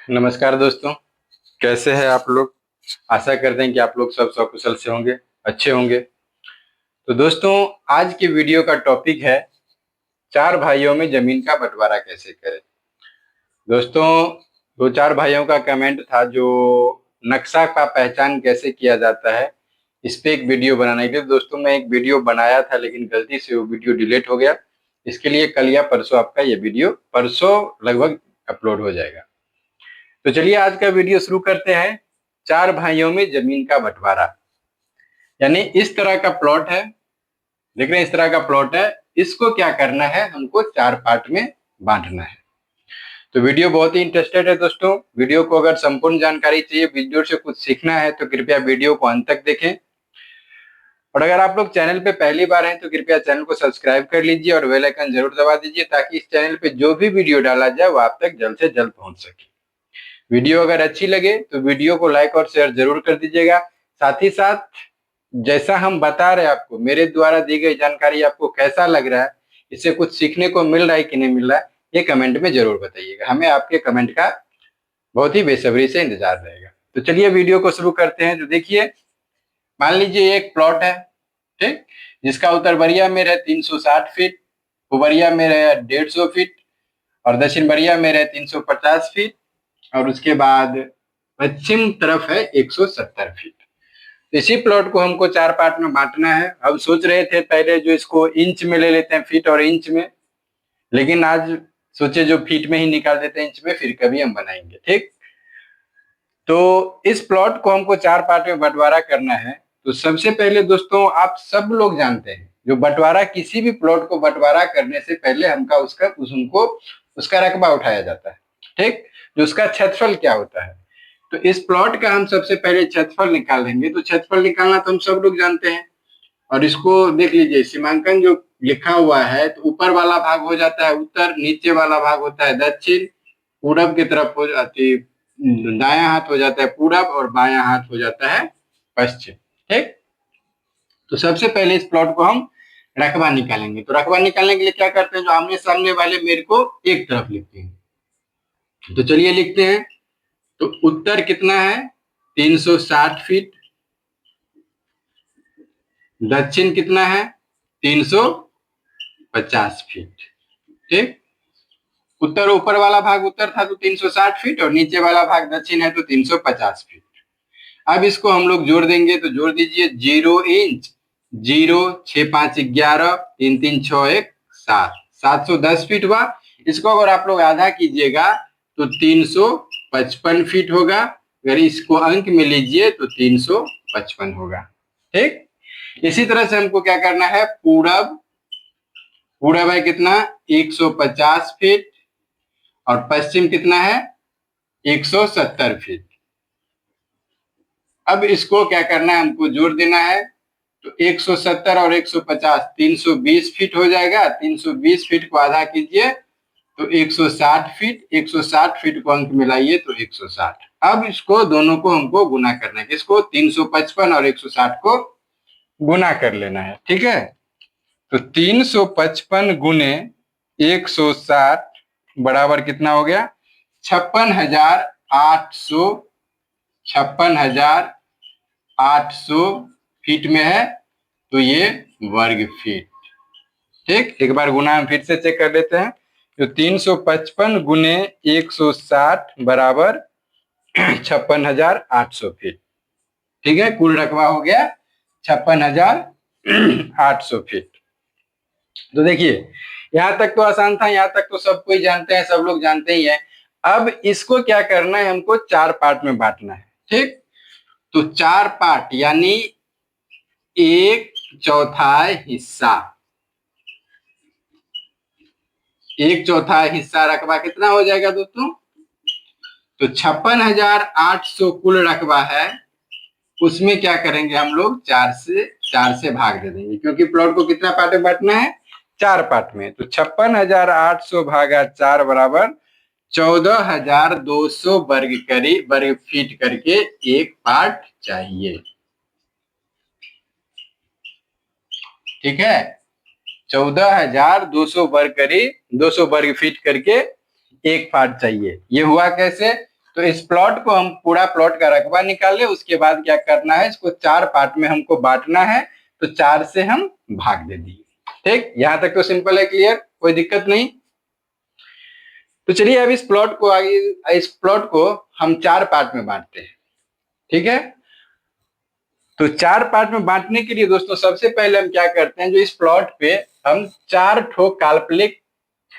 नमस्कार दोस्तों। कैसे हैं आप लोग। आशा करते हैं कि आप लोग सब सकुशल से होंगे, अच्छे होंगे। तो दोस्तों, आज की वीडियो का टॉपिक है चार भाइयों में जमीन का बंटवारा कैसे करें। दोस्तों, दो चार भाइयों का कमेंट था जो नक्शा का पहचान कैसे किया जाता है, इस पे एक वीडियो बनाने के लिए। दोस्तों, मैं एक वीडियो बनाया था लेकिन गलती से वो वीडियो डिलीट हो गया। इसके लिए कल या परसों आपका ये वीडियो परसों लगभग अपलोड हो जाएगा। तो चलिए आज का वीडियो शुरू करते हैं। चार भाइयों में जमीन का बंटवारा, यानी इस तरह का प्लॉट है। देख रहे हैं, इस तरह का प्लॉट है। इसको क्या करना है, हमको चार पार्ट में बांटना है। तो वीडियो बहुत ही इंटरेस्टेड है दोस्तों। वीडियो को अगर संपूर्ण जानकारी चाहिए, वीडियो से कुछ सीखना है, तो कृपया वीडियो को अंत तक देखें। और अगर आप लोग चैनल पे पहली बार हैं तो कृपया चैनल को सब्सक्राइब कर लीजिए और बेल आइकन जरूर दबा दीजिए, ताकि इस चैनल पे जो भी वीडियो डाला जाए वो आप तक जल्द से जल्द पहुंच सके। वीडियो अगर अच्छी लगे तो वीडियो को लाइक और शेयर जरूर कर दीजिएगा। साथ ही साथ जैसा हम बता रहे हैं आपको, मेरे द्वारा दी गई जानकारी आपको कैसा लग रहा है, इससे कुछ सीखने को मिल रहा है कि नहीं मिल रहा है, ये कमेंट में जरूर बताइएगा। हमें आपके कमेंट का बहुत ही बेसब्री से इंतजार रहेगा। तो चलिए वीडियो को शुरू करते हैं। तो देखिए, मान लीजिए एक प्लॉट है, ठीक, जिसका उत्तर बरिया में रहे 360 फीट, उबरिया में रहे 150 फीट और दक्षिण बरिया में रहे 350 फीट, और उसके बाद पश्चिम तरफ है 170 फीट। इसी प्लॉट को हमको चार पार्ट में बांटना है। अब सोच रहे थे पहले जो इसको इंच में ले लेते हैं, फीट और इंच में, लेकिन आज सोचे जो फीट में ही निकाल देते हैं, इंच में फिर कभी हम बनाएंगे। ठीक, तो इस प्लॉट को हमको चार पार्ट में बंटवारा करना है। तो सबसे पहले दोस्तों, आप सब लोग जानते हैं जो बंटवारा, किसी भी प्लॉट को बंटवारा करने से पहले हमका उसका रकबा उठाया जाता है। ठीक, जो उसका क्षेत्रफल क्या होता है। तो इस प्लॉट का हम सबसे पहले क्षेत्रफल निकालेंगे। तो क्षेत्रफल निकालना तो हम सब लोग जानते हैं। और इसको देख लीजिए, सीमांकन जो लिखा हुआ है, तो ऊपर वाला भाग हो जाता है उत्तर, नीचे वाला भाग होता है दक्षिण, पूरब की तरफ हो जाती, दायां हाथ हो जाता है पूरब और बायां हाथ हो जाता है पश्चिम। ठीक, तो सबसे पहले इस प्लॉट को हम रकबा निकालेंगे। तो रकबा निकालने के लिए क्या करते हैं, जो आमने सामने वाले मेरे को एक तरफ लिखते हैं। तो चलिए लिखते हैं। तो उत्तर कितना है, 360 फीट। दक्षिण कितना है, 350 फीट। ठीक, उत्तर ऊपर वाला भाग उत्तर था तो 360 फीट, और नीचे वाला भाग दक्षिण है तो 350 फीट। अब इसको हम लोग जोड़ देंगे। तो जोड़ दीजिए, 0 इंच, 0, 6, 5, 11, 3, 3, 6, 1, 7, 710 फीट हुआ। इसको अगर आप लोग आधा कीजिएगा तो 355 फीट होगा। अगर इसको अंक में लीजिए तो 355 होगा। ठीक, इसी तरह से हमको क्या करना है, पूरब, पूरब है कितना, 150 फीट, और पश्चिम कितना है, 170 फीट। अब इसको क्या करना है, हमको जोड़ देना है। तो 170 और 150, 320 फीट हो जाएगा। 320 फीट को आधा कीजिए तो 160 फीट, 160 फीट को अंक मिलाइए तो 160। अब इसको दोनों को हमको गुना करना है, किसको, 355 और 160 को गुना कर लेना है। ठीक है, तो 355 गुने 160 बराबर कितना हो गया, 56,800, 56,800 फीट में है। तो ये वर्ग फीट। ठीक, एक बार गुना हम फिर से चेक कर लेते हैं। तो 355 गुने 160 बराबर 56,800 फीट। ठीक है, कुल रकबा हो गया 56,800 फीट। तो देखिए, यहां तक तो आसान था, यहां तक तो सब कोई जानते हैं, सब लोग जानते ही हैं। अब इसको क्या करना है, हमको चार पार्ट में बांटना है। ठीक, तो चार पार्ट यानी एक चौथाई हिस्सा, एक चौथाई हिस्सा रकबा कितना हो जाएगा दोस्तों, तो 56,800 कुल रकबा है। उसमें क्या करेंगे हम लोग, चार से भाग दे देंगे, क्योंकि प्लॉट को कितना पार्ट में बांटना है, चार पार्ट में। तो 56,800 भागा 4 बराबर 14,200 वर्ग फीट करके एक पार्ट चाहिए। ठीक है, 14,200 वर्ग 200 वर्ग फीट करके एक पार्ट चाहिए। ये हुआ कैसे, तो इस प्लॉट को हम पूरा प्लॉट का रकबा निकाले, उसके बाद क्या करना है, इसको 4 पार्ट में हमको बांटना है, तो 4 से हम भाग दे दिए। ठीक, यहां तक तो सिंपल है, क्लियर, कोई दिक्कत नहीं। तो चलिए अब इस प्लॉट को हम 4 पार्ट में बांटते हैं। ठीक है, तो 4 पार्ट में बांटने के लिए दोस्तों सबसे पहले हम क्या करते हैं, जो इस प्लॉट पे हम 4 ठो काल्पनिक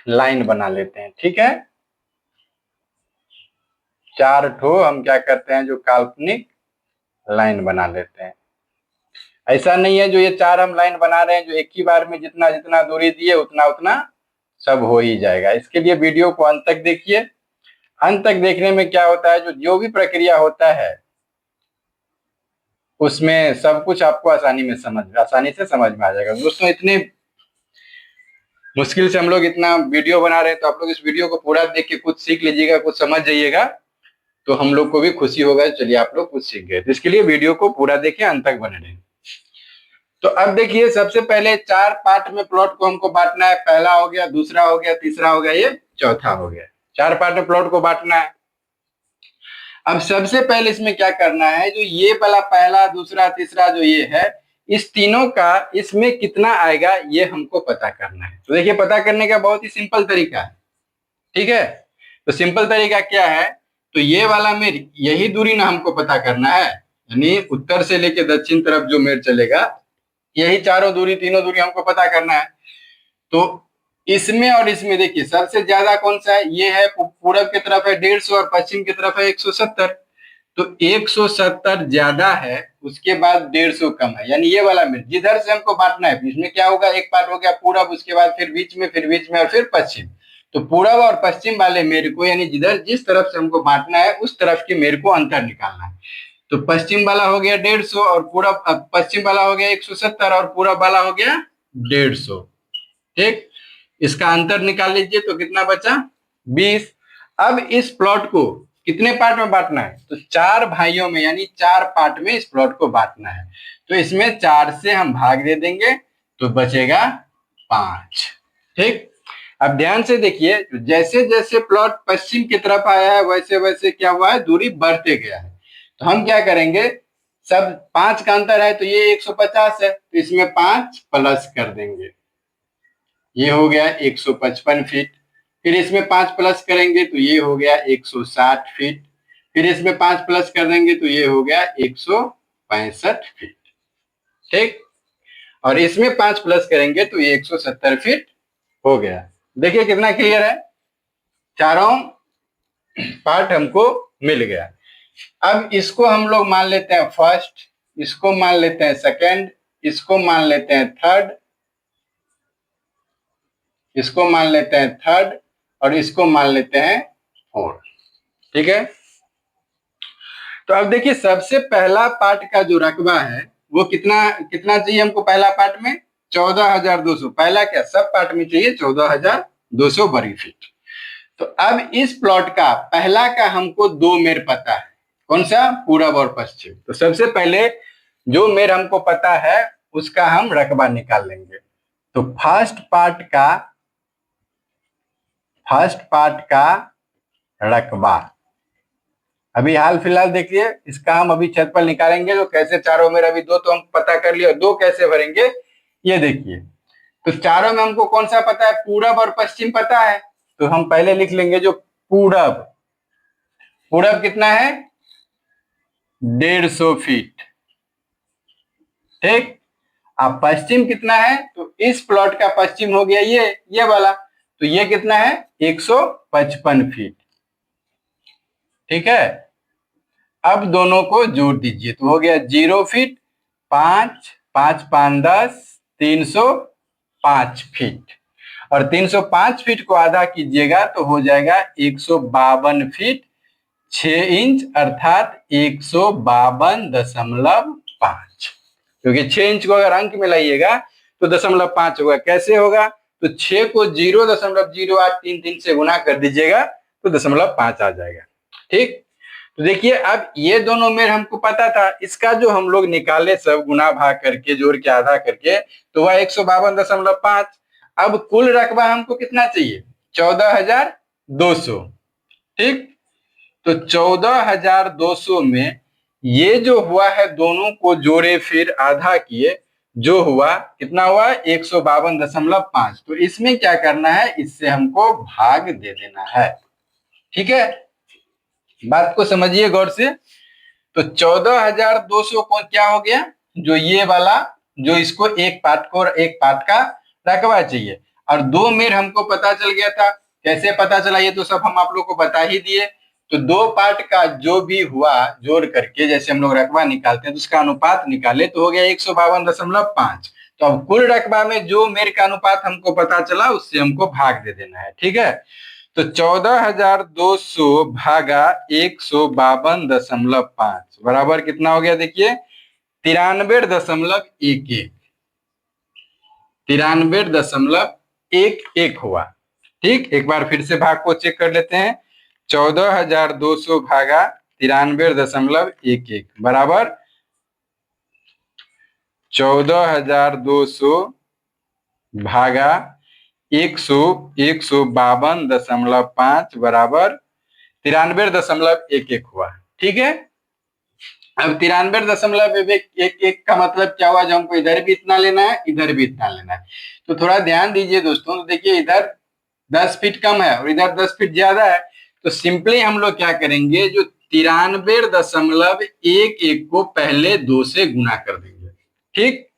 लाइन बना लेते हैं। ठीक है, 4 ठो हम क्या करते हैं, जो काल्पनिक लाइन बना लेते हैं। ऐसा नहीं है जो ये 4 हम लाइन बना रहे हैं, जो एक ही बार में जितना जितना दूरी दिए उतना उतना सब हो ही जाएगा। इसके लिए वीडियो को अंत तक देखिए। अंत तक देखने में क्या होता है, जो भी प्रक्रिया होता है उसमें सब कुछ आपको आसानी से समझ में आ जाएगा। दोस्तों इतने मुश्किल से हम लोग इतना वीडियो बना रहे हैं, तो आप लोग इस वीडियो को पूरा देख के कुछ सीख लीजिएगा, कुछ समझ जाइएगा, तो हम लोग को भी खुशी होगा, चलिए आप लोग कुछ सीख गए। तो इसके लिए वीडियो को पूरा देखें, अंत तक बने रहें। तो अब देखिए, सबसे पहले 4 पार्ट में प्लॉट को हमको बांटना है। पहला हो गया, दूसरा हो गया, तीसरा हो गया, ये चौथा हो गया। 4 पार्ट में प्लॉट को बांटना है। अब सबसे पहले इसमें क्या करना है, जो ये वाला पहला, दूसरा, तीसरा जो ये है, इस तीनों का इसमें कितना आएगा ये हमको पता करना है। तो देखिए, पता करने का बहुत ही सिंपल तरीका है। ठीक है, तो सिंपल तरीका क्या है, तो ये वाला मेर, यही दूरी ना हमको पता करना है, यानी उत्तर से लेके दक्षिण तरफ जो मेर चलेगा, यही चारों दूरी, तीनों दूरी हमको पता करना है। तो इसमें और इसमें देखिए सबसे ज्यादा कौन सा है, ये है पूरब की तरफ है 150 और पश्चिम की तरफ है 170। तो 170 ज्यादा है, उसके बाद 150 कम है, यानी ये वाला में जिधर से हमको बांटना है, इसमें क्या होगा, एक पार्ट हो गया पूरब, उसके बाद फिर बीच में और फिर पश्चिम। तो पूरब और पश्चिम वाले मेरे को, यानी जिधर जिस तरफ से हमको बांटना है उस तरफ के मेरे को अंतर निकालना है। तो पश्चिम वाला हो गया 150 और पूरब, पश्चिम वाला हो गया 170 और पूरब वाला हो गया 150। ठीक, इसका अंतर निकाल लीजिए, तो कितना बचा, 20। अब इस प्लॉट को कितने पार्ट में बांटना है, तो 4 भाइयों में, यानी 4 पार्ट में इस प्लॉट को बांटना है। तो इसमें 4 से हम भाग दे देंगे, तो बचेगा 5। ठीक, अब ध्यान से देखिए, जैसे जैसे प्लॉट पश्चिम की तरफ आया है, वैसे वैसे क्या हुआ है, दूरी बढ़ते गया है। तो हम क्या करेंगे, सब 5 का अंतर है, तो ये 150 है, तो इसमें 5 प्लस कर देंगे, ये हो गया 155 फीट। फिर इसमें 5 प्लस करेंगे तो ये हो गया 160 फीट। फिर इसमें 5 प्लस कर देंगे तो ये हो गया 165 फीट। ठीक, और इसमें 5 प्लस करेंगे तो ये 170 फीट हो गया। देखिए कितना क्लियर है, चारों पार्ट हमको मिल गया। अब इसको हम लोग मान लेते हैं फर्स्ट, इसको मान लेते हैं सेकंड, इसको मान लेते हैं थर्ड, इसको मान लेते हैं थर्ड, और इसको मान लेते हैं फोर्थ। ठीक है, तो अब देखिए सबसे पहला पार्ट का जो रकबा है वो कितना कितना चाहिए हमको, पहला पार्ट में 14,200, पहला क्या, सब पार्ट में चाहिए 14,200 वर्ग फीट। तो अब इस प्लॉट का पहला का हमको 2 मेर पता है, कौन सा, पूरब और पश्चिम। तो सबसे पहले जो मेर हमको पता है उसका हम रकबा निकाल लेंगे। तो फर्स्ट पार्ट का रकबा अभी हाल फिलहाल देखिए, इसका हम अभी क्षेत्रफल निकालेंगे। तो कैसे, चारों में अभी 2 तो हम पता कर लिए, 2 कैसे भरेंगे ये देखिए। तो चारों में हमको कौन सा पता है, पूरब और पश्चिम पता है, तो हम पहले लिख लेंगे जो पूरब कितना है, 150 फीट। ठीक, अब पश्चिम कितना है, तो इस प्लॉट का पश्चिम हो गया ये वाला, तो ये कितना है, 155 फीट। ठीक है, अब दोनों को जोड़ दीजिए तो हो गया 0 फीट, 5 5 5 10, 305 फीट। और 305 फीट को आधा कीजिएगा तो हो जाएगा 152 फीट 6 इंच, अर्थात 152.5, क्योंकि 6 इंच को अगर अंक में लाइएगा तो 0.5 होगा। कैसे होगा, तो 6 को 0.0833 से गुना कर दीजिएगा तो 0.5 आ जाएगा। ठीक, तो देखिए अब ये दोनों मेर हमको पता था, इसका जो हम लोग निकाले सब गुना भाग करके, जोड़ के आधा करके, तो वह 152.5। अब कुल रकबा हमको कितना चाहिए, 14,200। ठीक, तो 14,200 में ये जो हुआ है दोनों को जोड़े फिर आधा किए, जो हुआ कितना हुआ 152.5। तो इसमें क्या करना है, इससे हमको भाग दे देना है। ठीक है, बात को समझिए गौर से। तो 14,200 को क्या हो गया, जो ये वाला, जो इसको एक पार्ट को एक पार्ट का रकबा चाहिए, और 2 मेर हमको पता चल गया था। कैसे पता चला ये तो सब हम आप लोग को बता ही दिए। तो 2 पार्ट का जो भी हुआ जोड़ करके जैसे हम लोग रकबा निकालते हैं तो उसका अनुपात निकाले तो हो गया 152.5। तो अब कुल रकबा में जो मेर का अनुपात हमको पता चला उससे हमको भाग दे देना है। ठीक है, तो 14,200 भागा 152.5 बराबर कितना हो गया, देखिए 93.11। 93.11 हुआ। ठीक, एक बार फिर से भाग को चेक कर लेते हैं। 14,200 भागा 93.11 बराबर 14,200 भागा 152.5 बराबर 93.11 हुआ। ठीक है, अब 93.11 का मतलब क्या हुआ, जो हमको इधर भी इतना लेना है इधर भी इतना लेना है। तो थोड़ा ध्यान दीजिए दोस्तों, तो देखिए इधर 10 फीट कम है और इधर 10 फीट ज्यादा है। तो सिंपली हम लोग क्या करेंगे, जो 93.11 को पहले 2 से गुना कर देंगे। ठीक,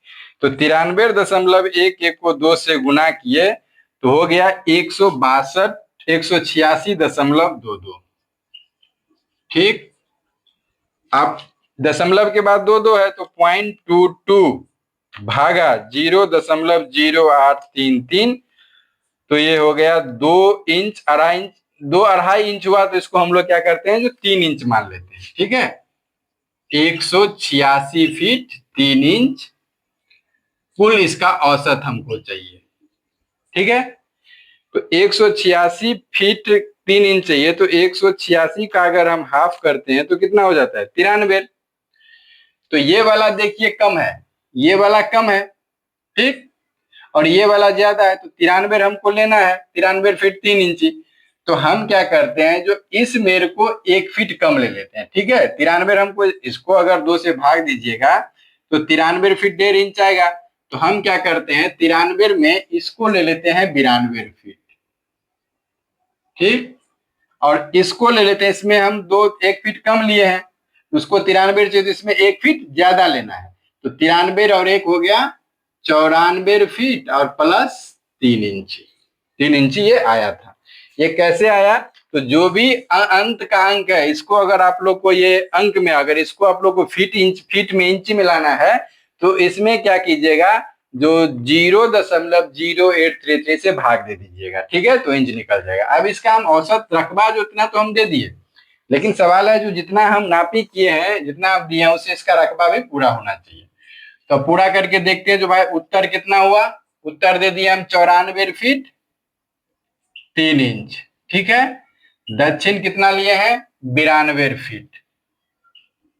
तो 93.11 को 2 से गुना किए तो हो गया 186.22। ठीक, आप दशमलव के बाद 2 है तो 0.22 भागा 0.0833। तो ये हो गया 2 इंच, 2.5 इंच हुआ। तो इसको हम लोग क्या करते हैं, जो 3 इंच मान लेते हैं। ठीक है, 186 फीट 3 इंच कुल इसका औसत हमको चाहिए। ठीक है, तो 186 फीट 3 इंच चाहिए। तो 186 का अगर हम हाफ करते हैं तो कितना हो जाता है, 93। तो ये वाला देखिए कम है, ये वाला कम है। ठीक, और ये वाला ज्यादा है। तो 93 हमको लेना है, 93 फीट 3 इंची। तो हम क्या करते हैं, जो इस मेर को 1 फीट कम ले लेते हैं। ठीक है, 93 हमको, इसको अगर 2 से भाग दीजिएगा तो 93 फीट 1.5 इंच आएगा। तो हम क्या करते हैं, 93 में इसको ले लेते हैं 92 फीट। ठीक, और इसको ले लेते हैं, इसमें हम 1 फीट कम लिए हैं, उसको 93 चाहिए तो इसमें 1 फीट ज्यादा लेना है। तो 93 और 1 हो गया 94 फीट और प्लस 3 इंची। 3 इंची ये आया था। ये कैसे आया, तो जो भी अंत का अंक है इसको अगर आप लोग को ये अंक में, अगर इसको आप लोग को फीट में इंची में लाना है तो इसमें क्या कीजिएगा, जो 0.0833 से भाग दे दीजिएगा। ठीक है, तो इंच निकल जाएगा। अब इसका हम औसत रकबा जो इतना तो हम दे दिए, लेकिन सवाल है जो जितना हम नापी किए हैं, जितना आप दिए हैं उससे इसका रकबा भी पूरा होना चाहिए। तो पूरा करके देखते हैं जो भाई उत्तर कितना हुआ। उत्तर दे दिया हम 94 फीट 3 इंच। ठीक है, दक्षिण कितना लिए हैं, 92 फीट।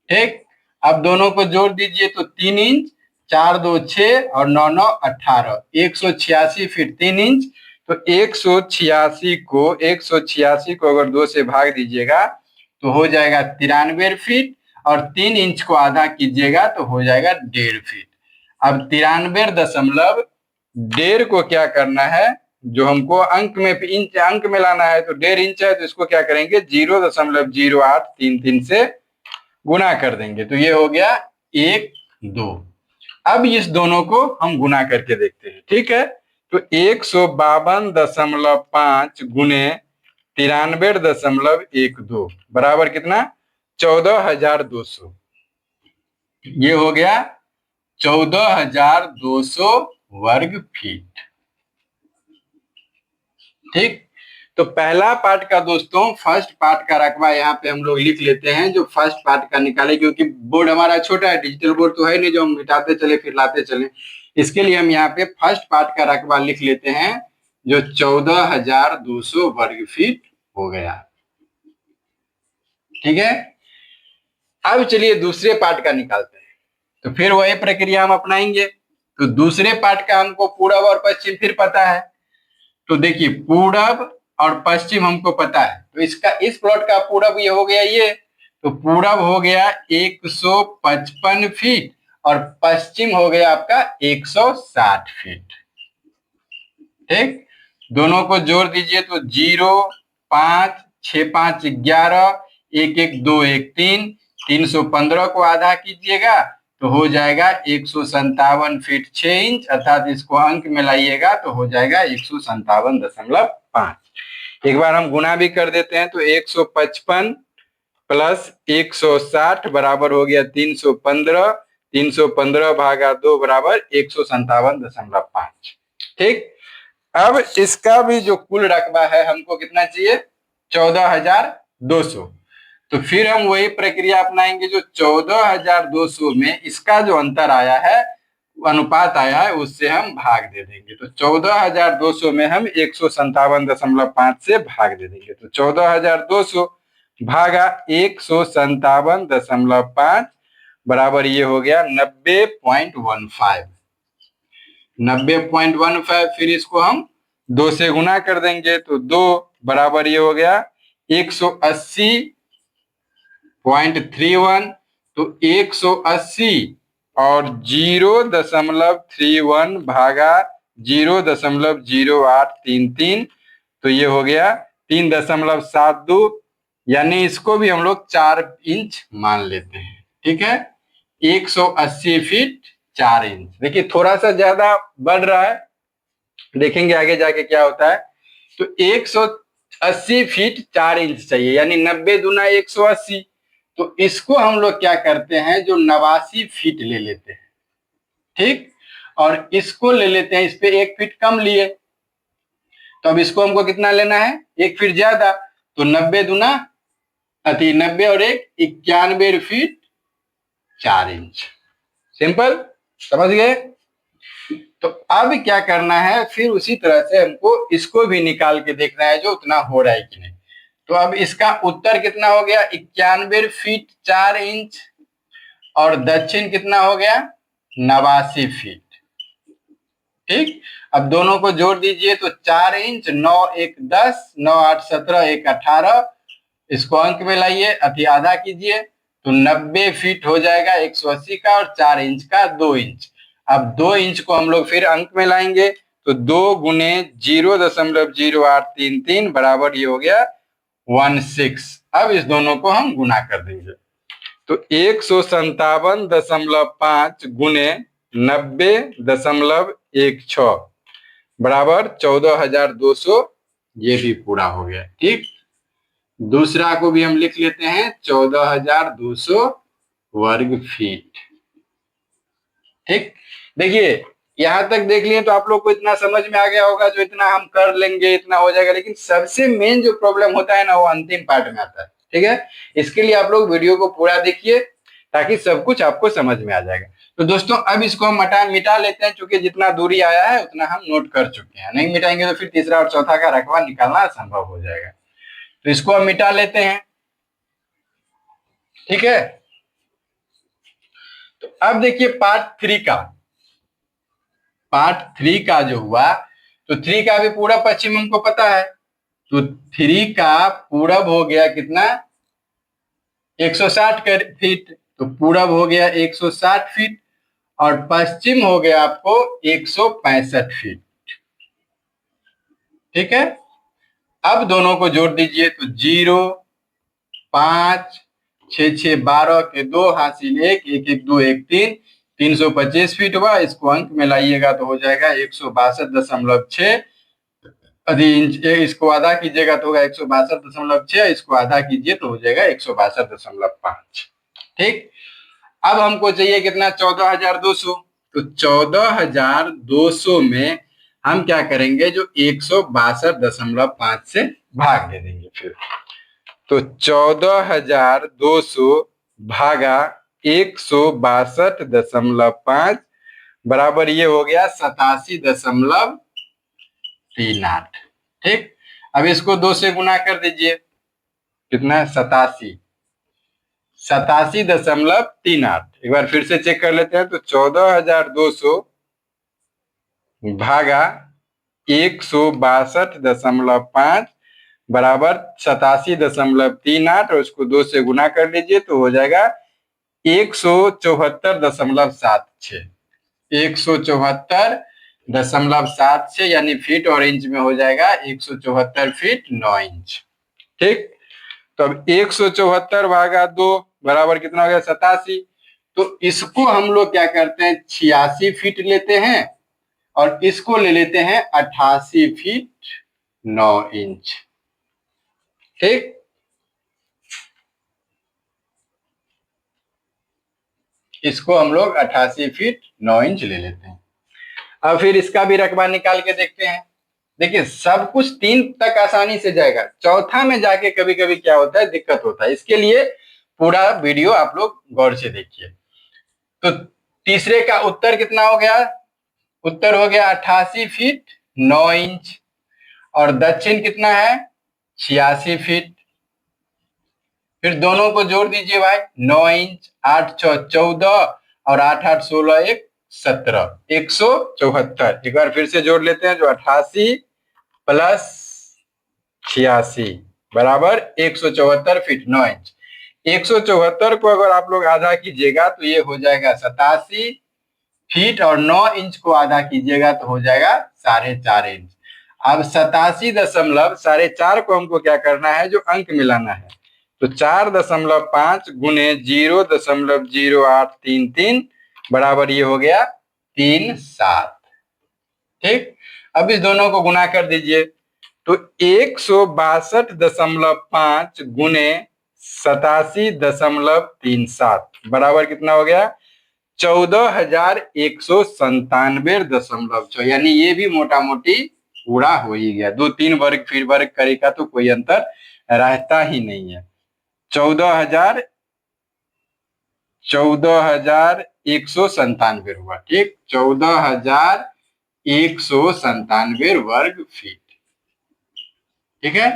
ठीक, अब दोनों को जोड़ दीजिए तो 3 इंच, 4 2 6 और 9 9 18, 186 फीट 3 इंच। तो 186 को अगर 2 से भाग दीजिएगा तो हो जाएगा 93 फीट, और 3 इंच को आधा कीजिएगा तो हो जाएगा 1.5 फीट। अब 93.1 को क्या करना है, जो हमको अंक में इंच अंक में लाना है, तो 1.5 इंच है तो इसको क्या करेंगे 0.0833 से गुना कर देंगे। तो ये हो गया 1 2। अब इस दोनों को हम गुना करके देखते हैं। ठीक है, तो 152.5 गुने 93.12 बराबर कितना, 14,200। ये हो गया 14,200 वर्ग फीट। ठीक, तो पहला पार्ट का दोस्तों, फर्स्ट पार्ट का रकबा यहाँ पे हम लोग लिख लेते हैं, जो फर्स्ट पार्ट का निकाले, क्योंकि बोर्ड हमारा छोटा है, डिजिटल बोर्ड तो है नहीं जो हम मिटाते चले फिर लाते चले। इसके लिए हम यहाँ पे फर्स्ट पार्ट का रकबा लिख लेते हैं, जो 14,200 वर्ग फीट हो गया। ठीक है, अब चलिए दूसरे पार्ट का निकालते हैं। तो फिर वही प्रक्रिया हम अपनाएंगे। तो दूसरे पार्ट का हमको पूरब और पश्चिम फिर पता है। तो देखिए पूरब और पश्चिम हमको पता है, तो इसका इस प्लॉट का पूरब ये हो गया ये, तो पूरब हो गया 155 फीट और पश्चिम हो गया आपका 160 फीट। ठीक, दोनों को जोड़ दीजिए तो 0, 5, 6, 5, 11, 1, 1, 2, 1, 3, 315 को आधा कीजिएगा तो हो जाएगा 157 फीट 6 इंच, अर्थात इसको अंक में लाइएगा तो हो जाएगा 157.5। एक बार हम गुना भी कर देते हैं तो 155 प्लस 160 बराबर हो गया 315, 315 भागा 2 बराबर 157.5। ठीक, अब इसका भी जो कुल रकबा है हमको कितना चाहिए, 14,200। तो फिर हम वही प्रक्रिया अपनाएंगे, जो 14,200 में इसका जो अंतर आया है, अनुपात आया है, उससे हम भाग दे देंगे। तो 14,200 में हम 157.5 से भाग दे देंगे, तो 14,200 भागा 157.5 बराबर ये हो गया 90.15। 90.15, फिर इसको हम 2 से गुना कर देंगे तो 2 बराबर ये हो गया 180.31। तो 180 और 0.31 भागा 0.0833, तो ये हो गया 3.72, यानी इसको भी हम लोग 4 इंच मान लेते हैं। ठीक है, 180 फीट 4 इंच। देखिए थोड़ा सा ज्यादा बढ़ रहा है, देखेंगे आगे जाके क्या होता है। तो 180 फीट 4 इंच चाहिए, यानी 90 दूना 180। तो इसको हम लोग क्या करते हैं, जो 89 फीट ले लेते हैं। ठीक, और इसको ले लेते हैं, इस पे 1 फीट कम लिए, तो अब इसको हमको कितना लेना है, 1 फीट ज्यादा। तो 90 दूना 90 और 1 91 फीट 4 इंच। सिंपल, समझ गए। तो अब क्या करना है, फिर उसी तरह से हमको इसको भी निकाल के देखना है जो उतना हो रहा है कि नहीं। तो अब इसका उत्तर कितना हो गया, 91 फीट 4 इंच, और दक्षिण कितना हो गया, 89 फीट। ठीक, अब दोनों को जोड़ दीजिए तो 4 इंच, 9 1 10, 9 8 17, 1 18, इसको अंक में लाइए, अति आधा कीजिए तो 90 फीट हो जाएगा 180 का, और 4 इंच का 2 इंच। अब 2 इंच को हम लोग फिर अंक में लाएंगे तो 2 गुने 0.0833 बराबर ये हो गया 16। अब इस दोनों को हम गुना कर देंगे तो 157.5 गुने 90.16 बराबर 14,200। ये भी पूरा हो गया। ठीक, दूसरा को भी हम लिख लेते हैं, 14,200 वर्ग फीट। ठीक, देखिए यहां तक देख लिए तो आप लोग को इतना समझ में आ गया होगा, जो इतना हम कर लेंगे इतना हो जाएगा, लेकिन सबसे मेन जो प्रॉब्लम होता है ना, वो अंतिम पार्ट में आता है। ठीक है, इसके लिए आप लोग वीडियो को पूरा देखिए ताकि सब कुछ आपको समझ में आ जाएगा। तो दोस्तों अब इसको हम मिटा लेते हैं, क्योंकि जितना दूरी आया है उतना हम नोट कर चुके हैं। नहीं मिटाएंगे तो फिर तीसरा और चौथा का रकबा निकालना असंभव हो जाएगा। तो इसको हम मिटा लेते हैं। ठीक है, तो अब देखिए पार्ट 3 का जो हुआ, तो 3 का भी पूरा पश्चिम हमको पता है, तो 3 का पूरब हो गया कितना, 160 फीट, तो पूरब हो गया 160 फीट, और पश्चिम हो गया आपको 165 फीट। ठीक है, अब दोनों को जोड़ दीजिए तो 0, 5, 6 6 12 के 2 हासिल 1, 1 1 2 1 3, 325 फीट हुआ। इसको अंक में लाइएगा तो हो जाएगा 162.6 इंच। इसको आधा कीजिएगा तो होगा 162.6, इसको आधा कीजिए तो हो जाएगा 162.5। ठीक, अब हमको चाहिए कितना, 14,200। तो 14,200 में हम क्या करेंगे, जो 162.5 से भाग दे देंगे फिर। तो 14,200 भागा 162.5 बराबर ये हो गया 87.38। ठीक, अब इसको 2 से गुना कर दीजिए, कितना, 87.38। एक बार फिर से चेक कर लेते हैं, तो 14,200 भागा 162.5 बराबर 87.38 और उसको 2 से गुना कर लीजिए तो हो जाएगा 174.76। 174.76 यानी फीट और इंच में हो जाएगा 174 फीट 9 इंच। ठीक, तो अब 174 भागा 2 बराबर कितना हो गया 87। तो इसको हम लोग क्या करते हैं 86 फीट लेते हैं और इसको ले लेते हैं 88 फीट 9 इंच। ठीक, इसको हम लोग 88 फीट 9 इंच ले लेते हैं। अब फिर इसका भी रकबा निकाल के देखते हैं। देखिए सब कुछ 3 तक आसानी से जाएगा, चौथा में जाके कभी कभी क्या होता है दिक्कत होता है। इसके लिए पूरा वीडियो आप लोग गौर से देखिए। तो तीसरे का उत्तर कितना हो गया, उत्तर हो गया 88 फीट 9 इंच और दक्षिण कितना है 86 फीट। फिर दोनों को जोड़ दीजिए भाई, 9 इंच 8 6 14 और 8 8 16 1 17, 174। एक बार फिर से जोड़ लेते हैं, जो 88 प्लस 86 बराबर 174 फीट 9 इंच। 174 को अगर आप लोग आधा कीजिएगा तो ये हो जाएगा 87 फीट और 9 इंच को आधा कीजिएगा तो हो जाएगा 4.5 इंच। अब 87.4 को हमको क्या करना है, जो अंक मिलाना है। तो 4.5 गुने 0.0833 बराबर ये हो गया 37। ठीक, अब इस दोनों को गुना कर दीजिए तो 162.5 गुने 87.37 बराबर कितना हो गया 14,197.6, यानी ये भी मोटा मोटी पूरा हो ही गया। 2-3 वर्ग फिर वर्ग करेगा तो कोई अंतर रहता ही नहीं है। 14,197 हुआ। ठीक, 14,197 वर्ग फीट। ठीक है,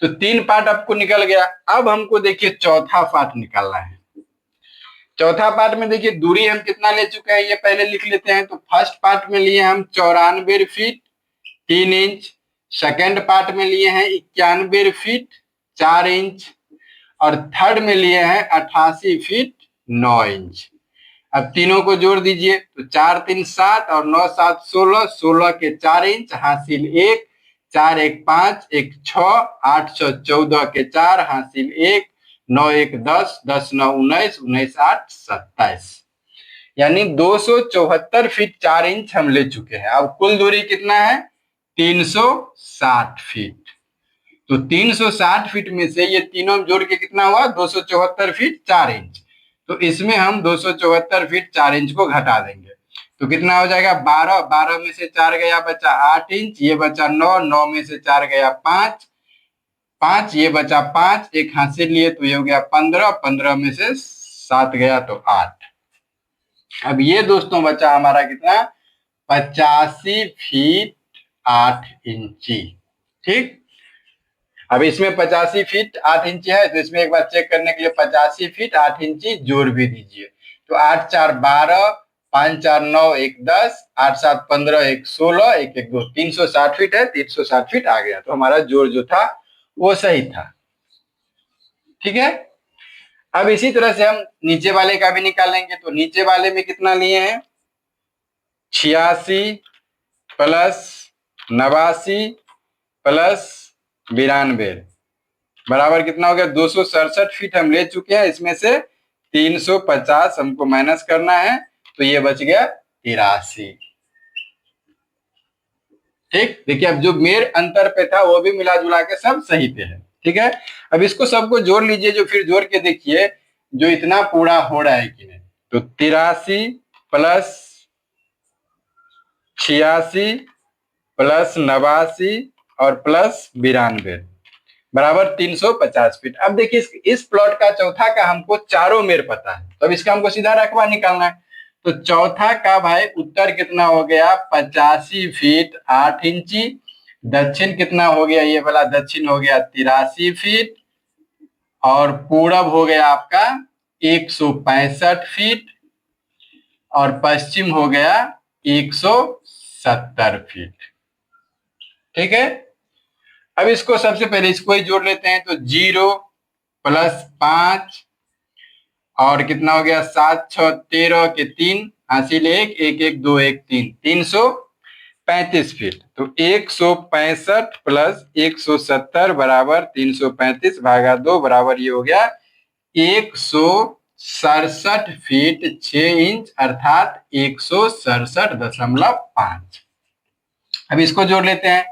तो 3 पार्ट आपको निकल गया। अब हमको देखिए चौथा पार्ट निकालना है। चौथा पार्ट में देखिए दूरी हम कितना ले चुके हैं ये पहले लिख लेते हैं। तो फर्स्ट पार्ट में लिए हम 94 फीट 3 इंच, सेकेंड पार्ट में लिए हैं 91 फीट 4 इंच और थर्ड में लिए हैं 88 फीट 9 इंच। अब तीनों को जोड़ दीजिए तो 4 3 7 और 9 7 16, 16 के 4 इंच हासिल 1, 4 1 5 1 6, 8 6 14 के 4 हासिल 1, 9 1 10, 10 9 19, 19 8 27, यानी 274 फीट 4 इंच हम ले चुके हैं। अब कुल दूरी कितना है 360 फीट। तो 360 फीट में से ये तीनों जोड़ के कितना हुआ 274 फीट 4 इंच। तो इसमें हम 274 फीट 4 इंच को घटा देंगे तो कितना हो जाएगा 12, 12 में से 4 गया बचा 8 इंच, ये बचा 9, 9 में से 4 गया 5, 5 ये बचा 5, एक हाथ से लिए तो ये हो गया 15, 15 में से 7 गया तो 8। अब ये दोस्तों बचा हमारा कितना 85 फीट 8 इंची। ठीक, अब इसमें 85 फीट 8 इंची है तो इसमें एक बार चेक करने के लिए 85 फीट 8 इंची जोड़ भी दीजिए। तो 8 4 12, 5 4 9 1 10, 8 7 15 1 16, 1 1 2, 360 फीट है, 360 फीट आ गया। तो हमारा जोड़ जो था वो सही था। ठीक है, अब इसी तरह से हम नीचे वाले का भी निकालेंगे। तो नीचे वाले में कितना लिए हैं 86 प्लस 89 प्लस 92 बराबर कितना हो गया 267 फीट हम ले चुके हैं। इसमें से 350 हमको माइनस करना है तो ये बच गया 83। ठीक, देखिए अब जो मेर अंतर पे था वो भी मिला जुला के सब सही पे है। ठीक है, अब इसको सबको जोड़ लीजिए, जो फिर जोड़ के देखिए जो इतना पूरा हो रहा है कि नहीं। तो 83 प्लस 86 प्लस 89 और प्लस 92 बराबर 350 फीट। अब देखिए इस प्लॉट का चौथा का हमको चारों मेर पता है तो अब इसका हमको सीधा रकबा निकालना है। तो चौथा का भाई उत्तर कितना हो गया 85 फीट 8 इंची, दक्षिण कितना हो गया ये वाला दक्षिण हो गया 83 फीट और पूरब हो गया आपका 165 फीट और पश्चिम हो गया 170 फीट। ठीक है, अब इसको सबसे पहले इसको ही जोड़ लेते हैं, तो 0 प्लस 5 और कितना हो गया 7 6 13 के 3 हासिल 1 1 1 2 1 3 335 फीट। तो 165 प्लस 170 बराबर 335 भागा 2 बराबर ये हो गया 167 फीट 6 इंच अर्थात 167.5। अब इसको जोड़ लेते हैं,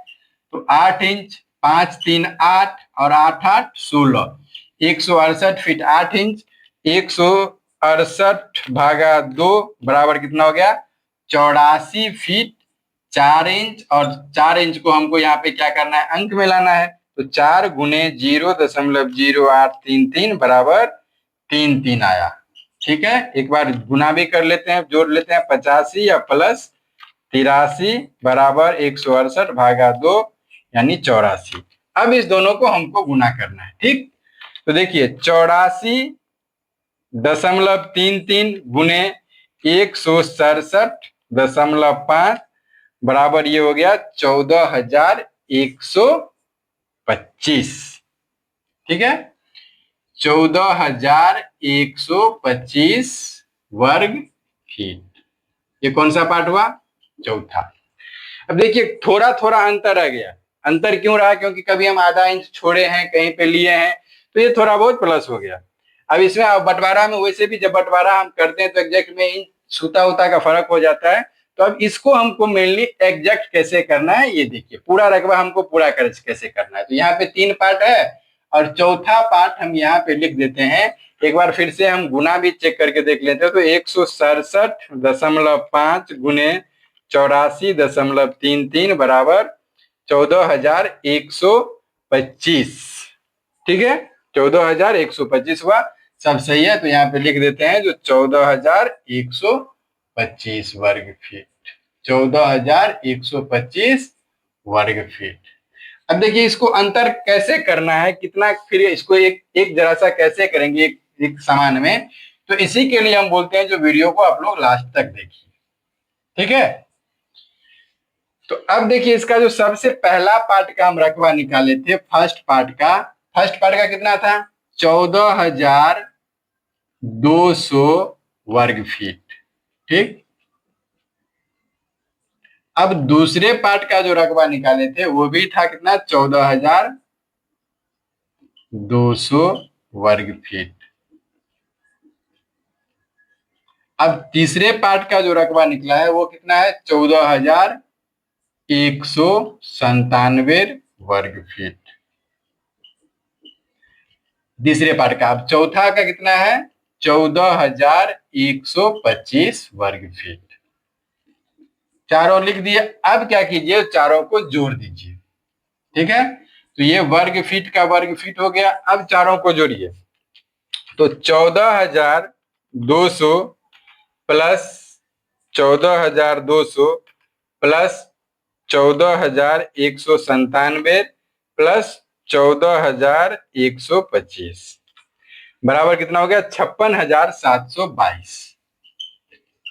तो 8 इंच 5 3 8 और 8 8 16 168 फीट 8 इंच 168 भागा 2 बराबर कितना हो गया 84 फीट 4 इंच। और 4 इंच को हमको यहाँ पे क्या करना है, अंक में लाना है, तो 4 गुने 0.0833 बराबर 33 आया। ठीक है, एक बार गुना भी कर लेते हैं, जोड़ लेते हैं 85 या प्लस 83 बराबर 168 भागा 2 यानी 84। अब इस दोनों को हमको गुना करना है। ठीक, तो देखिए 84.33 गुने 167.5 बराबर ये हो गया 14,125। ठीक है, 14,125 वर्ग फीट। ये कौन सा पार्ट हुआ, चौथा। अब देखिए थोड़ा थोड़ा अंतर आ गया। अंतर क्यों रहा, क्योंकि कभी हम आधा इंच छोड़े हैं, कहीं पे लिए हैं, तो ये थोड़ा बहुत प्लस हो गया। अब इसमें बंटवारा में वैसे भी जब बंटवारा हम करते हैं तो एग्जैक्ट में इंच सूता उता का फर्क हो जाता है। तो अब इसको हमको मेनली एग्जैक्ट कैसे करना है, ये देखिए पूरा रकबा हमको पूरा कैसे करना है। तो यहाँ पे 3 पार्ट है और चौथा पार्ट हम यहाँ पे लिख देते हैं। एक बार फिर से हम गुना भी चेक करके देख लेते हैं, तो 167.5 गुने 84.33 बराबर 14,125। ठीक है, 14,125 हुआ, सब सही है। तो यहाँ पे लिख देते हैं जो 14,125 वर्ग फीट, 14,125 वर्ग फीट। अब देखिए इसको अंतर कैसे करना है, कितना, फिर इसको एक जरा सा कैसे करेंगे एक समान में, तो इसी के लिए हम बोलते हैं जो वीडियो को आप लोग लास्ट तक देखिए। ठीक है, तो अब देखिए इसका जो सबसे पहला पार्ट का हम रकबा निकाले थे, फर्स्ट पार्ट का कितना था 14,200 वर्ग फीट। ठीक, अब दूसरे पार्ट का जो रकबा निकाले थे वो भी था कितना 14,200 वर्ग फीट। अब तीसरे पार्ट का जो रकबा निकला है वो कितना है 14,197 वर्ग फीट। तीसरे पार्ट का। अब चौथा का कितना है 14,125 वर्ग फीट। चारों लिख दिए। अब क्या कीजिए, चारों को जोड़ दीजिए। ठीक है, तो ये वर्ग फीट का वर्ग फीट हो गया। अब चारों को जोड़िए, तो 14,200 प्लस 14,200 प्लस 14,197 प्लस 14,125 बराबर कितना हो गया 56,722।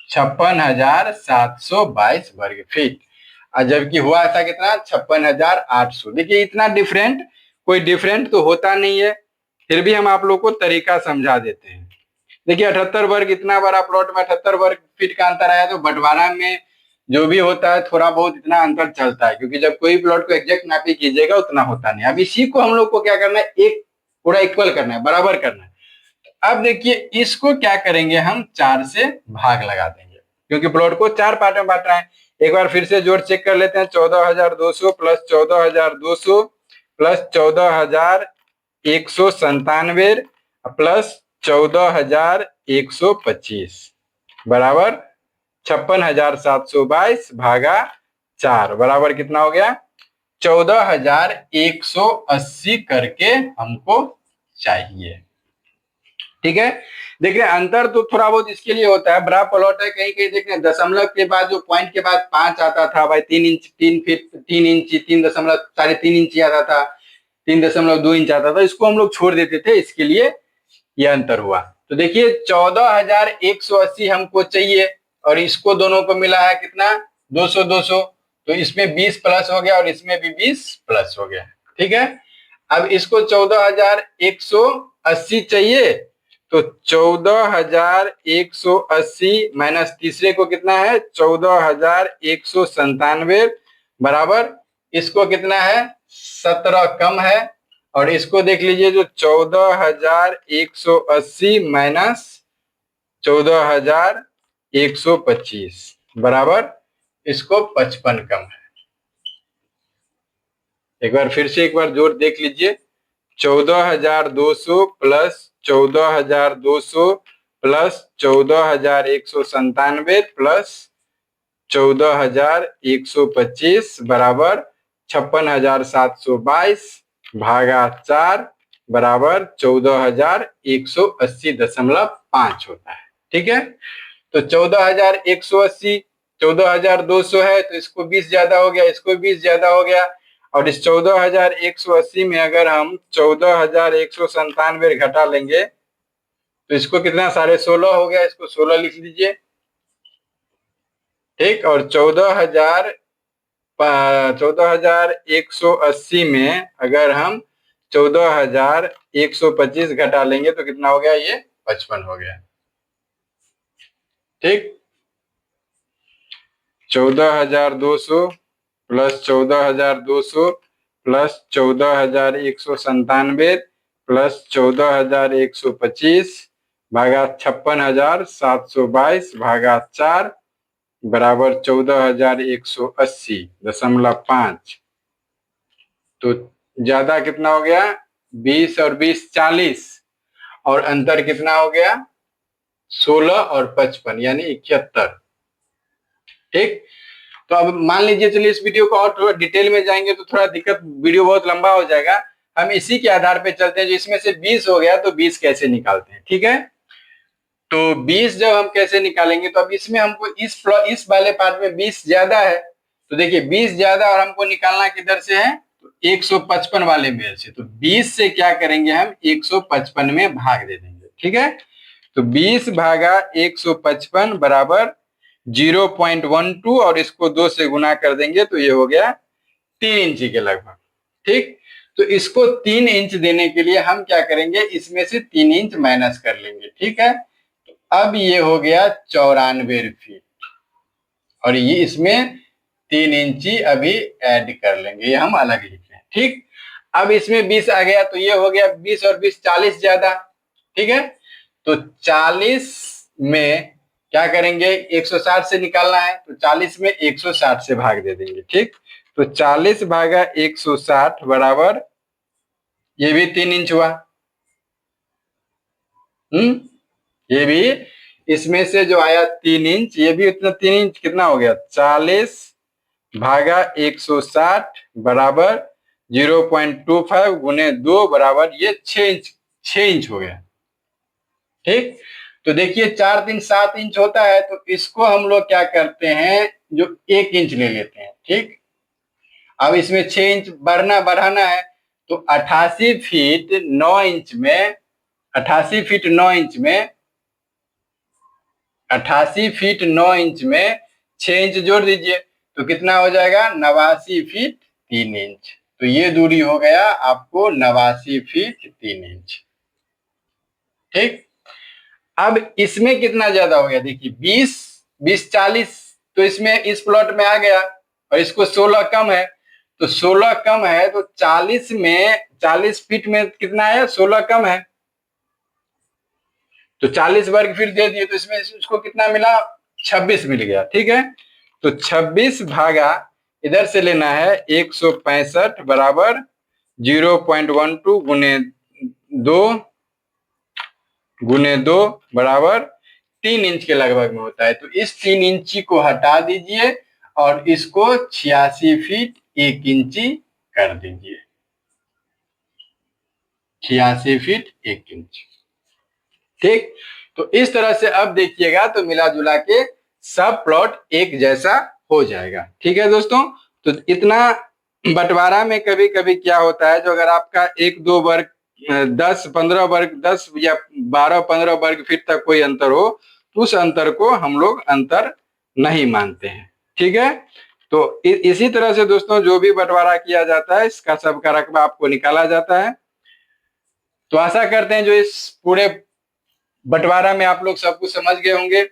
56,722 वर्ग फीट। और जबकि हुआ था कितना 56,800। देखिए इतना डिफरेंट, कोई डिफरेंट तो होता नहीं है, फिर भी हम आप लोग को तरीका समझा देते हैं। देखिए 78 वर्ग, इतना बड़ा प्लॉट में 78 वर्ग फीट का अंतर आया, तो बंटवारा में जो भी होता है थोड़ा बहुत इतना अंतर चलता है, क्योंकि जब कोई प्लॉट को एग्जैक्ट नापी कीजिएगा उतना होता नहीं। अब इसी को हम लोग को क्या करना है, एक पूरा इक्वल करना है, बराबर करना है। अब देखिए इसको क्या करेंगे, हम 4 से भाग लगा देंगे, क्योंकि प्लॉट को 4 पार्ट में बांटना है। एक बार फिर से जोड़ चेक कर लेते हैं, 14,200 प्लस 14,200 प्लस 14,197 प्लस 14,125 बराबर 56,722 भागा 4 बराबर कितना हो गया 14,180 करके हमको चाहिए। ठीक है, देखिए अंतर तो थोड़ा बहुत इसके लिए होता है, बड़ा प्लॉट है, कहीं कहीं देखते हैं दशमलव के बाद जो पॉइंट के बाद 5 आता था भाई 3 इंच 3 फीट 3 इंच 3.3 इंच आता था, 3.2 इंच आता था, इसको हम लोग छोड़ देते थे, इसके लिए यह अंतर हुआ। तो देखिए 14,180 हमको चाहिए और इसको दोनों को मिला है कितना 200 200, तो इसमें 20 प्लस हो गया और इसमें भी 20 प्लस हो गया। ठीक है। अब इसको 14,180 चाहिए, तो 14,180 माइनस तीसरे को कितना है 14,197 बराबर, इसको कितना है 17 कम है, और इसको देख लीजिए जो 14,180 माइनस 14,125 बराबर, इसको 55 कम है। एक बार फिर से एक बार जोड़ देख लीजिए, 14,200 प्लस 14,200 प्लस 14,197 प्लस 14,125 बराबर 56,722 भागा 4 बराबर 14,180.5 होता है। ठीक है, तो 14,180 14,200 है, तो इसको 20 ज्यादा हो गया, इसको 20 ज्यादा हो गया, और इस 14,180 में अगर हम 14,197 घटा लेंगे तो इसको कितना 16.5 हो गया, इसको 16 लिख लीजिए। ठीक, और 14,180 में अगर हम 14,125 घटा लेंगे तो कितना हो गया, ये 55 हो गया। ठीक, 14,200 प्लस 14,200 प्लस 14,197 प्लस 14,125 भागा 56,722 भागा 4 बराबर 14,180.5। तो ज्यादा कितना हो गया 20 और 20 40, और अंतर कितना हो गया 16 और 55 यानी 71। ठीक, तो अब मान लीजिए, चलिए इस वीडियो को और थोड़ा डिटेल में जाएंगे तो थोड़ा दिक्कत, वीडियो बहुत लंबा हो जाएगा। हम इसी के आधार पे चलते हैं, जो इसमें से 20 हो गया तो 20 कैसे निकालते हैं। ठीक है, तो 20 जब हम कैसे निकालेंगे, तो अब इसमें हमको इस वाले पार्ट में 20 ज्यादा है, तो देखिए 20 ज्यादा और हमको निकालना किधर से है, तो 155 वाले में से, तो 20 से क्या करेंगे हम 155 में भाग दे देंगे। ठीक है, तो 20 भागा 155 बराबर 0.12, और इसको 2 से गुना कर देंगे तो ये हो गया 3 इंच के लगभग। ठीक, तो इसको 3 इंच देने के लिए हम क्या करेंगे, इसमें से 3 इंच माइनस कर लेंगे। ठीक है, तो अब ये हो गया 94 फीट, और ये इसमें 3 इंची अभी ऐड कर लेंगे, ये हम अलग लिख रहे हैं। ठीक, अब इसमें 20 आ गया तो ये हो गया 20 और 20 40 ज्यादा। ठीक है, तो 40 में क्या करेंगे 160 से निकालना है, तो 40 में 160 से भाग दे देंगे। ठीक, तो 40 भागा 160 बराबर, ये भी 3 इंच हुआ। ये भी इसमें से जो आया 3 इंच, ये भी उतना 3 इंच, कितना हो गया 40 भागा 160 बराबर 0.25 गुने 2 बराबर ये 6 इंच हो गया। ठीक, तो देखिए 4 3 7 इंच होता है, तो इसको हम लोग क्या करते हैं, जो 1 इंच ले लेते हैं। ठीक, अब इसमें 6 इंच बढ़ाना है, तो 88 फीट 9 इंच में 88 फीट 9 इंच में 88 फीट 9 इंच में 6 इंच जोड़ दीजिए, तो कितना हो जाएगा 89 फीट 3 इंच। तो ये दूरी हो गया आपको 89 फीट 3 इंच। ठीक, अब इसमें कितना ज्यादा हो गया, देखिए 20 20 40, तो इसमें इस प्लॉट में आ गया, और इसको 16 कम है, तो 16 कम है, तो 40 में 40 फीट में कितना है 16 कम है, तो 40 वर्ग फीट दे दिए, तो इसमें इसको कितना मिला 26 मिल गया। ठीक है, तो 26 भागा इधर से लेना है 165 बराबर 0.12 गुने 2 बराबर 3 इंच के लगभग में होता है। तो इस 3 इंची को हटा दीजिए और इसको 86 फीट 1 इंची कर दीजिए, 86 फीट 1 इंच। ठीक, तो इस तरह से अब देखिएगा तो मिला जुला के सब प्लॉट एक जैसा हो जाएगा। ठीक है दोस्तों, तो इतना बंटवारा में कभी कभी क्या होता है, जो अगर आपका 1 2 वर्ग 10 15 वर्ग 10 या 12 15 वर्ग फीट तक कोई अंतर हो, तो उस अंतर को हम लोग अंतर नहीं मानते हैं। ठीक है, तो इसी तरह से दोस्तों जो भी बंटवारा किया जाता है इसका सबका रकबा आपको निकाला जाता है। तो आशा करते हैं जो इस पूरे बंटवारा में आप लोग सब कुछ समझ गए होंगे।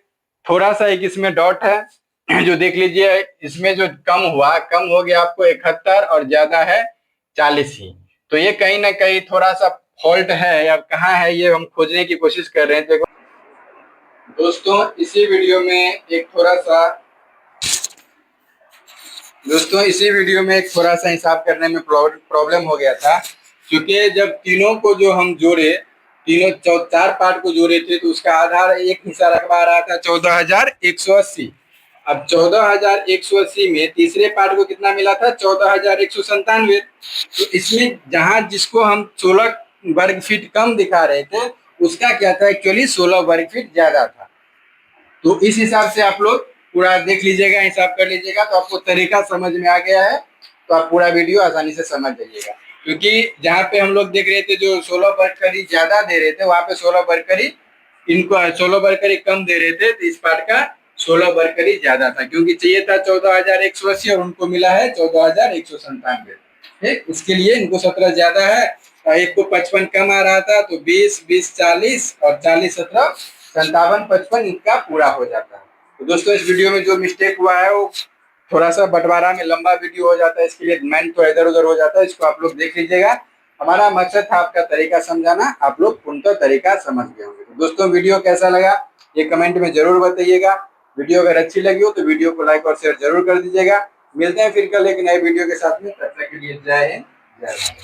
थोड़ा सा एक इसमें डॉट है जो देख लीजिए, इसमें जो कम हो गया आपको 71 और ज्यादा है 40 ही। तो ये कहीं ना कहीं थोड़ा सा फॉल्ट है या कहाँ है ये हम खोजने की कोशिश कर रहे हैं। देखो दोस्तों इसी वीडियो में एक थोड़ा सा हिसाब करने में प्रॉब्लम हो गया था, क्योंकि जब तीनों को जो हम जोड़े, तीनों 4 पार्ट को जोड़े थे तो उसका आधार एक हिस्सा रकबा आ रहा था 14,180। अब 14,180 में तीसरे पार्ट को कितना मिला था 14,197। तो इसमें जहां जिसको हम 16 वर्ग फीट कम दिखा रहे थे उसका क्या था, एक्चुअली 16 वर्ग फीट ज्यादा था। तो इस हिसाब से आप लोग पूरा देख लीजिएगा, हिसाब कर लीजिएगा, तो आपको तरीका समझ में आ गया है तो आप पूरा वीडियो आसानी से समझ जाइएगा। क्योंकि जहाँ पे हम लोग देख रहे थे जो 16 बरकरी ज्यादा दे रहे थे वहां पे 16 बरकरी इनको 16 बरकरी कम दे रहे थे, तो इस पार्ट का 16 बरकरी ज्यादा था, क्योंकि चाहिए था 14,180 और उनको मिला है 14,197। ठीक, इसके लिए इनको 17 ज्यादा है और एक को 55 कम आ रहा था, तो 20, 20, 40 और 40, 17, 57, 55 इनका पूरा हो जाता है। तो दोस्तों इस वीडियो में जो मिस्टेक हुआ है वो थोड़ा सा बंटवारा में लंबा वीडियो हो जाता है, इसके लिए मैन तो इधर उधर हो जाता है, इसको आप लोग देख लीजिएगा। हमारा मकसद था आपका तरीका समझाना, आप लोग पूर्णतः तरीका समझ गए होंगे। तो दोस्तों वीडियो कैसा लगा ये कमेंट में जरूर बताइएगा। वीडियो अगर अच्छी लगी हो तो वीडियो को लाइक और शेयर जरूर कर दीजिएगा। मिलते हैं फिर कल एक नए वीडियो के साथ में, तब तक के लिए जय हिंद, जय भारत।